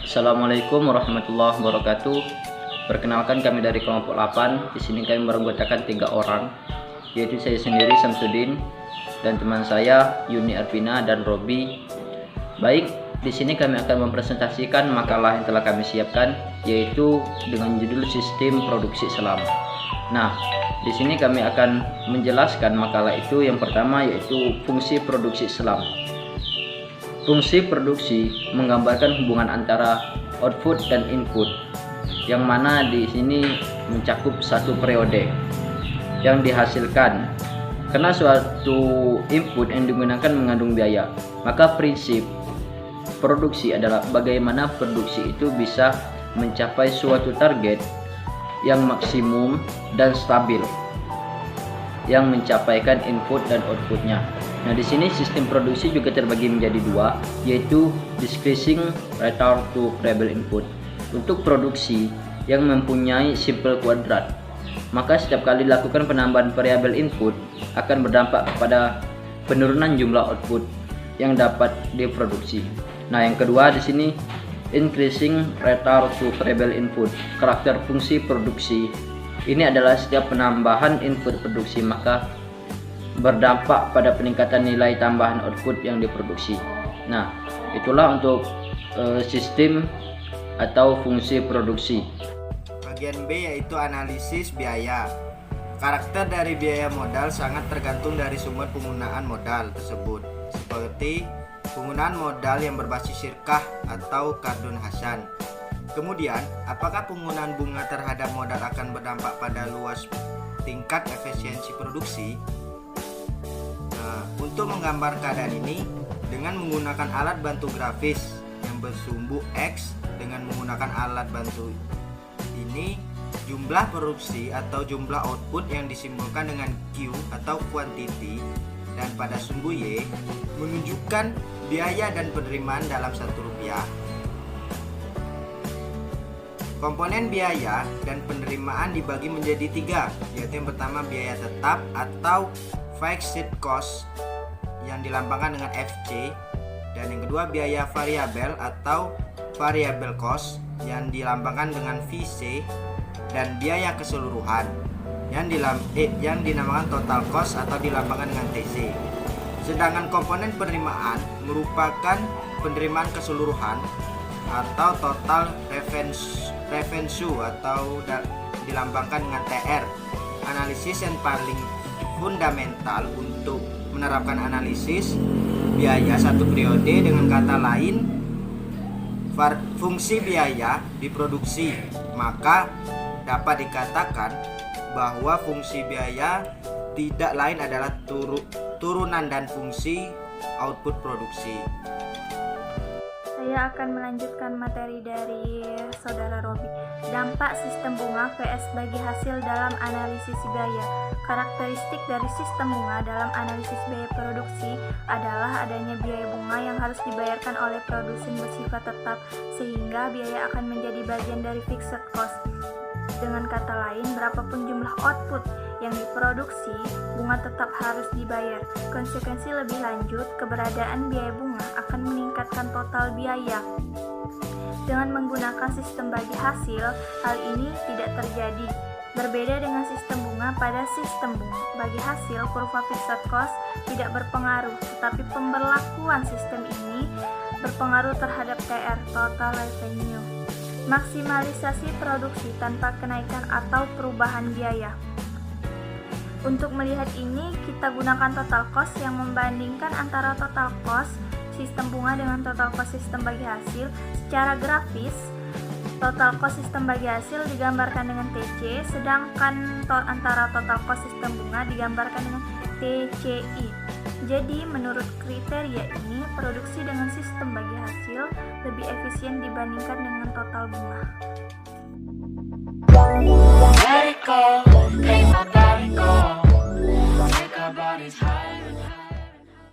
Assalamualaikum warahmatullahi wabarakatuh. Perkenalkan, kami dari kelompok 8. Di sini kami beranggotakan 3 orang, yaitu saya sendiri Samsudin dan teman saya Yuni Arvina dan Robi. Baik, di sini kami akan mempresentasikan makalah yang telah kami siapkan, yaitu dengan judul Sistem Produksi Selam. Nah, di sini kami akan menjelaskan makalah itu. Yang pertama yaitu fungsi produksi selam. Fungsi produksi menggambarkan hubungan antara output dan input, yang mana di sini mencakup satu periode yang dihasilkan. Karena suatu input yang digunakan mengandung biaya, maka prinsip produksi adalah bagaimana produksi itu bisa mencapai suatu target yang maksimum dan stabil, yang mencapaikan input dan outputnya. Nah, di sini sistem produksi juga terbagi menjadi 2, yaitu decreasing return to variable input. Untuk produksi yang mempunyai simple kuadrat, maka setiap kali dilakukan penambahan variabel input akan berdampak kepada penurunan jumlah output yang dapat diproduksi. Nah, yang kedua di sini increasing return to variable input. Karakter fungsi produksi ini adalah setiap penambahan input produksi maka berdampak pada peningkatan nilai tambahan output yang diproduksi. Nah, itulah untuk sistem atau fungsi produksi. Bagian B yaitu analisis biaya. Karakter dari biaya modal sangat tergantung dari sumber penggunaan modal tersebut, seperti penggunaan modal yang berbasis syirkah atau kardun hasan. Kemudian, apakah penggunaan bunga terhadap modal akan berdampak pada luas tingkat efisiensi produksi? Untuk menggambar keadaan ini dengan menggunakan alat bantu grafis yang bersumbu X, dengan menggunakan alat bantu ini jumlah produksi atau jumlah output yang disimbolkan dengan Q atau quantity, dan pada sumbu Y menunjukkan biaya dan penerimaan dalam Rp1. Komponen biaya dan penerimaan dibagi menjadi 3, yaitu yang pertama biaya tetap atau fixed cost yang dilambangkan dengan FC, dan yang kedua biaya variabel atau variable cost yang dilambangkan dengan VC, dan biaya keseluruhan yang dinamakan total cost atau dilambangkan dengan TC. Sedangkan komponen penerimaan merupakan penerimaan keseluruhan atau total revenue atau dilambangkan dengan TR. Analisis yang paling fundamental untuk menerapkan analisis biaya satu periode, dengan kata lain fungsi biaya diproduksi, maka dapat dikatakan bahwa fungsi biaya tidak lain adalah turunan dan fungsi output produksi. Saya akan melanjutkan materi dari saudara Robi. Dampak sistem bunga vs bagi hasil dalam analisis biaya. Karakteristik dari sistem bunga dalam analisis biaya produksi adalah adanya biaya bunga yang harus dibayarkan oleh produsen bersifat tetap, sehingga biaya akan menjadi bagian dari fixed cost. Dengan kata lain, berapapun jumlah output yang diproduksi, bunga tetap harus dibayar. Konsekuensi lebih lanjut, keberadaan biaya bunga akan meningkatkan total biaya. Dengan menggunakan sistem bagi hasil, hal ini tidak terjadi. Berbeda dengan sistem bunga, pada sistem bunga bagi hasil, kurva fixed cost tidak berpengaruh, tetapi pemberlakuan sistem ini berpengaruh terhadap TR, total revenue. Maksimalisasi produksi tanpa kenaikan atau perubahan biaya. Untuk melihat ini, kita gunakan total cost yang membandingkan antara total cost sistem bunga dengan total cost sistem bagi hasil. Secara grafis, total cost sistem bagi hasil digambarkan dengan TC, sedangkan antara total cost sistem bunga digambarkan dengan TCI. Jadi, menurut kriteria ini, produksi dengan sistem bagi hasil lebih efisien dibandingkan dengan total bunga.